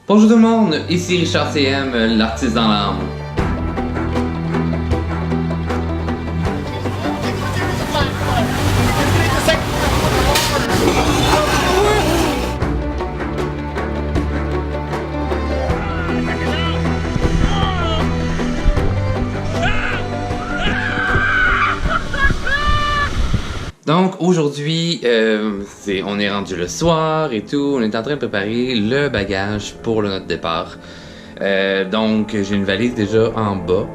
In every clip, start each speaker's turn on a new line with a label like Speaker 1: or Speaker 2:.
Speaker 1: Bonjour tout le monde, ici Richard CM, l'artiste dans l'âme. Donc aujourd'hui, on est rendu le soir et tout, on est en train de préparer le bagage pour notre départ. Donc j'ai une valise déjà en bas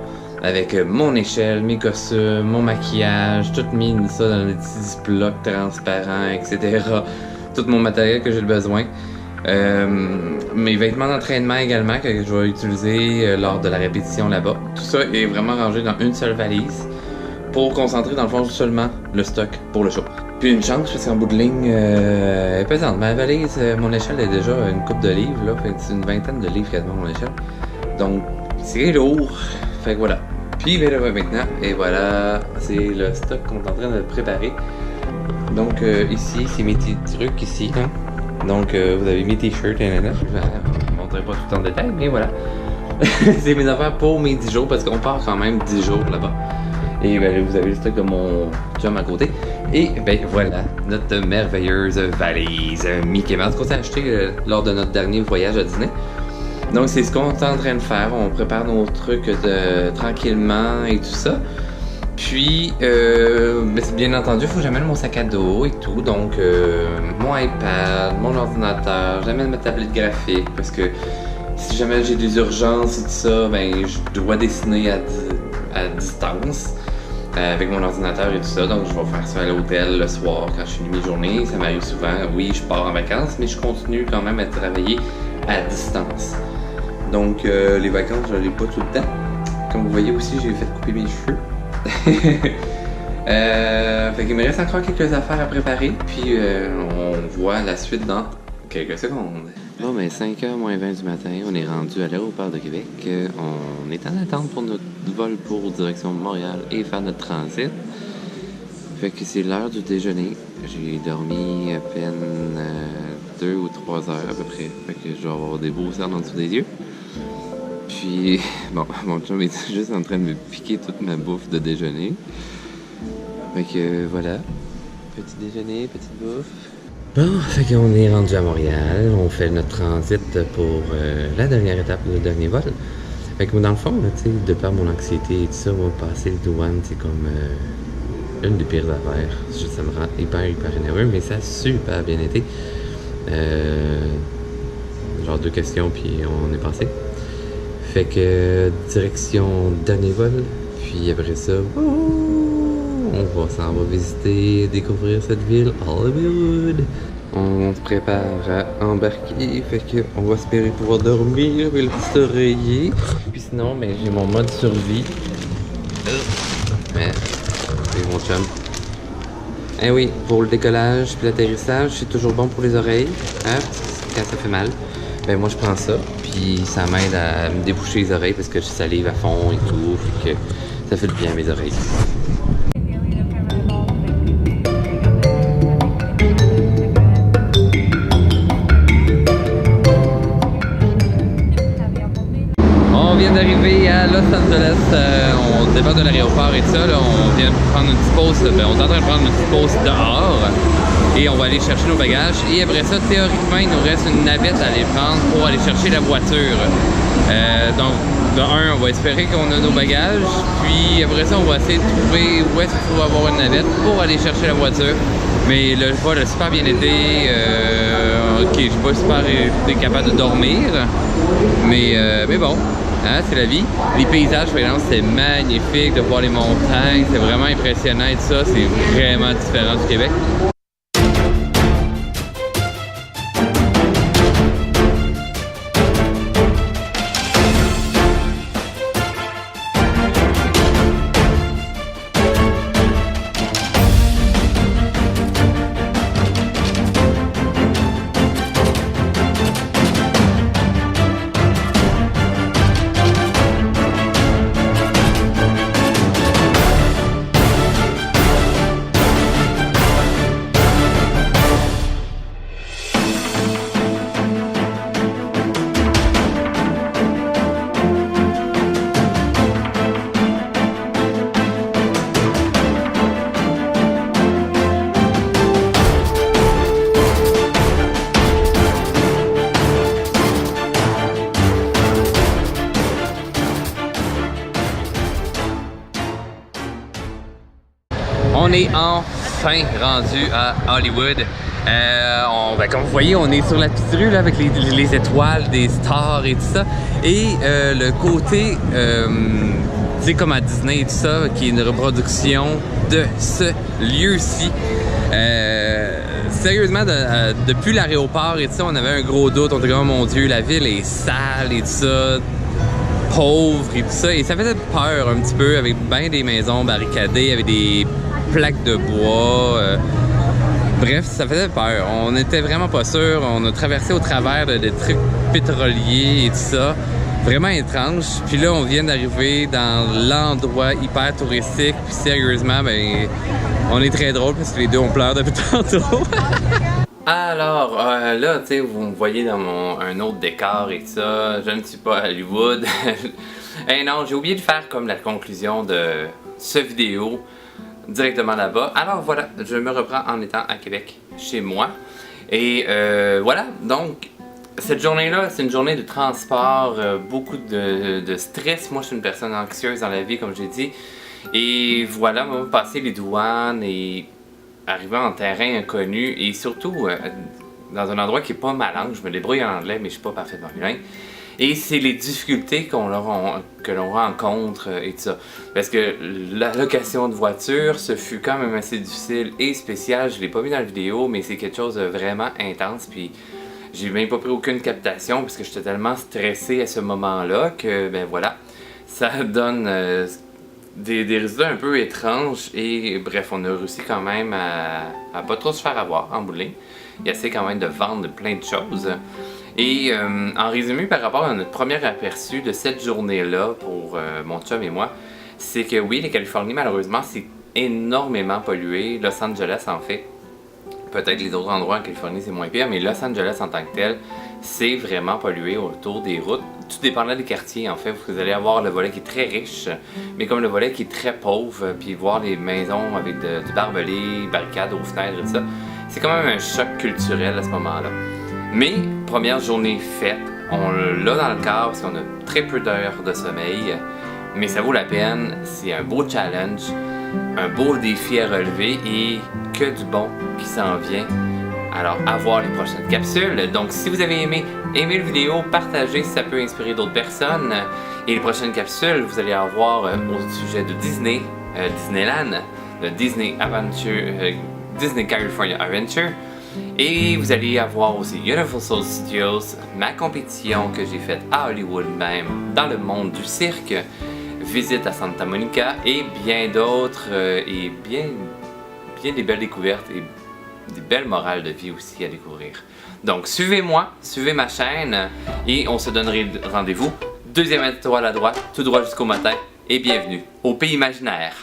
Speaker 1: avec mon échelle, mes costumes, mon maquillage, tout mis ça dans des petits blocs transparents, etc. Tout mon matériel que j'ai besoin. Mes vêtements d'entraînement également que je vais utiliser lors de la répétition là-bas. Tout ça est vraiment rangé dans une seule valise, pour concentrer dans le fond seulement le stock pour le show. Puis une chance parce qu'en bout de ligne, elle est pesante. Ma valise, mon échelle est déjà une couple de livres, là. Fait que c'est une vingtaine de livres quasiment mon échelle. Donc c'est lourd. Fait que voilà. Puis ben là maintenant, et voilà, c'est le stock qu'on est en train de préparer. Donc ici, c'est mes petits trucs ici, hein. Donc vous avez mes t-shirts, je ne montrerai pas tout en détail, mais voilà. C'est mes affaires pour mes 10 jours parce qu'on part quand même 10 jours là-bas. Et ben, vous avez le stock de mon chum à côté. Et ben voilà, notre merveilleuse valise Mickey Mouse qu'on s'est acheté lors de notre dernier voyage à Disney. Donc c'est ce qu'on est en train de faire. On prépare nos trucs tranquillement et tout ça. Puis, ben, bien entendu, il faut que j'amène mon sac à dos et tout. Donc, mon iPad, mon ordinateur, j'amène ma tablette graphique parce que si jamais j'ai des urgences et tout ça, ben je dois dessiner à distance. Avec mon ordinateur et tout ça, donc je vais faire ça à l'hôtel le soir quand je finis mes journées. Ça m'arrive souvent, oui, je pars en vacances, mais je continue quand même à travailler à distance. Donc les vacances, je l'ai pas tout le temps. Comme vous voyez aussi, j'ai fait couper mes cheveux. Fait qu'il me reste encore quelques affaires à préparer, puis on voit la suite dans quelques secondes. Bon, ben 5h moins 20 du matin, on est rendu à l'aéroport de Québec. On est en attente pour notre vol pour direction Montréal et faire notre transit. Fait que c'est l'heure du déjeuner. J'ai dormi à peine 2 ou 3 heures à peu près. Fait que je vais avoir des beaux cernes en dessous des yeux. Puis, bon, mon chum est juste en train de me piquer toute ma bouffe de déjeuner. Fait que voilà, petit déjeuner, petite bouffe. Bon, fait qu'on est rendu à Montréal, on fait notre transit pour la dernière étape, le dernier vol. Fait que dans le fond, tu sais, de par mon anxiété et tout ça, moi, passer les douanes, c'est comme une des pires affaires. Ça me rend hyper énerveux, mais ça a super bien été. Genre 2 questions, puis on est passé. Fait que direction dernier vol, puis après ça, on va visiter, découvrir cette ville, Hollywood. On se prépare à embarquer, fait que on va espérer pouvoir dormir avec le petit oreiller. Puis sinon, ben, j'ai mon mode survie. Mais, c'est mon chum. Eh oui, pour le décollage puis l'atterrissage, c'est toujours bon pour les oreilles, hein, quand ça fait mal. Ben moi je prends ça, puis ça m'aide à me déboucher les oreilles parce que je salive à fond et tout, fait que ça fait du bien à mes oreilles. On vient d'arriver à Los Angeles, on départ de l'aéroport et tout ça, là, on vient prendre une petite pause, ben, on est en train de prendre une petite pause dehors et on va aller chercher nos bagages et après ça, théoriquement, il nous reste une navette à aller prendre pour aller chercher la voiture. Donc, de un, on va espérer qu'on a nos bagages, puis après ça, on va essayer de trouver où est-ce qu'il faut avoir une navette pour aller chercher la voiture. Mais le vol a super bien été, ok, je suis pas super été capable de dormir, mais bon. Hein, c'est la vie. Les paysages, par exemple, c'est magnifique de voir les montagnes, c'est vraiment impressionnant et tout ça, c'est vraiment différent du Québec. On est enfin rendu à Hollywood. Comme vous voyez, on est sur la petite rue là, avec les étoiles, des stars et tout ça. Et le côté, tu sais, comme à Disney et tout ça, qui est une reproduction de ce lieu-ci. Sérieusement, depuis l'aéroport et tout ça, on avait un gros doute. On était comme, oh mon Dieu, la ville est sale et tout ça, pauvre et tout ça. Et ça faisait peur un petit peu, avec bien des maisons barricadées, avec des plaques de bois. Bref, ça faisait peur. On n'était vraiment pas sûr. On a traversé au travers de trucs pétroliers et tout ça. Vraiment étrange. Puis là, on vient d'arriver dans l'endroit hyper touristique. Puis sérieusement, ben, on est très drôle parce que les deux, on pleure depuis tantôt. Alors, là, tu sais, vous me voyez dans un autre décor et tout ça. Je ne suis pas à Hollywood. Et non, j'ai oublié de faire comme la conclusion de cette vidéo directement là-bas. Alors voilà, je me reprends en étant à Québec, chez moi. Et voilà, donc cette journée-là, c'est une journée de transport, beaucoup de stress. Moi, je suis une personne anxieuse dans la vie, comme j'ai dit. Et voilà, on va passer les douanes et arriver en terrain inconnu. Et surtout, dans un endroit qui n'est pas ma langue. Je me débrouille en anglais, mais je suis pas parfaitement bilingue. Et c'est les difficultés que l'on rencontre et tout ça. Parce que la location de voiture, ce fut quand même assez difficile et spécial. Je ne l'ai pas vu dans la vidéo, mais c'est quelque chose de vraiment intense. Puis j'ai même pas pris aucune captation parce que j'étais tellement stressé à ce moment-là que, ben voilà, ça donne des résultats un peu étranges. Et bref, on a réussi quand même à pas trop se faire avoir en bout de ligne. Il y a assez quand même de vendre plein de choses. Et en résumé, par rapport à notre premier aperçu de cette journée-là pour mon chum et moi, c'est que oui, la Californie, malheureusement, c'est énormément pollué. Los Angeles, en fait. Peut-être les autres endroits en Californie, c'est moins pire, mais Los Angeles en tant que tel, c'est vraiment pollué autour des routes. Tout dépendant des quartiers, en fait. Vous allez avoir le volet qui est très riche, mais comme le volet qui est très pauvre, puis voir les maisons avec du barbelé, barricades aux fenêtres et tout ça, c'est quand même un choc culturel à ce moment-là. Mais, première journée faite, on l'a dans le corps parce qu'on a très peu d'heures de sommeil, mais ça vaut la peine, c'est un beau challenge, un beau défi à relever et que du bon qui s'en vient. Alors, à voir les prochaines capsules. Donc, si vous avez aimé la vidéo, partagez si ça peut inspirer d'autres personnes. Et les prochaines capsules, vous allez avoir au sujet de Disney, Disneyland, le Disney California Adventure. Et vous allez avoir aussi Universal Studios, ma compétition que j'ai faite à Hollywood même, dans le monde du cirque, visite à Santa Monica et bien d'autres, et bien des belles découvertes et des belles morales de vie aussi à découvrir. Donc suivez-moi, suivez ma chaîne et on se donnerait rendez-vous. Deuxième étoile à droite, tout droit jusqu'au matin et bienvenue au pays imaginaire.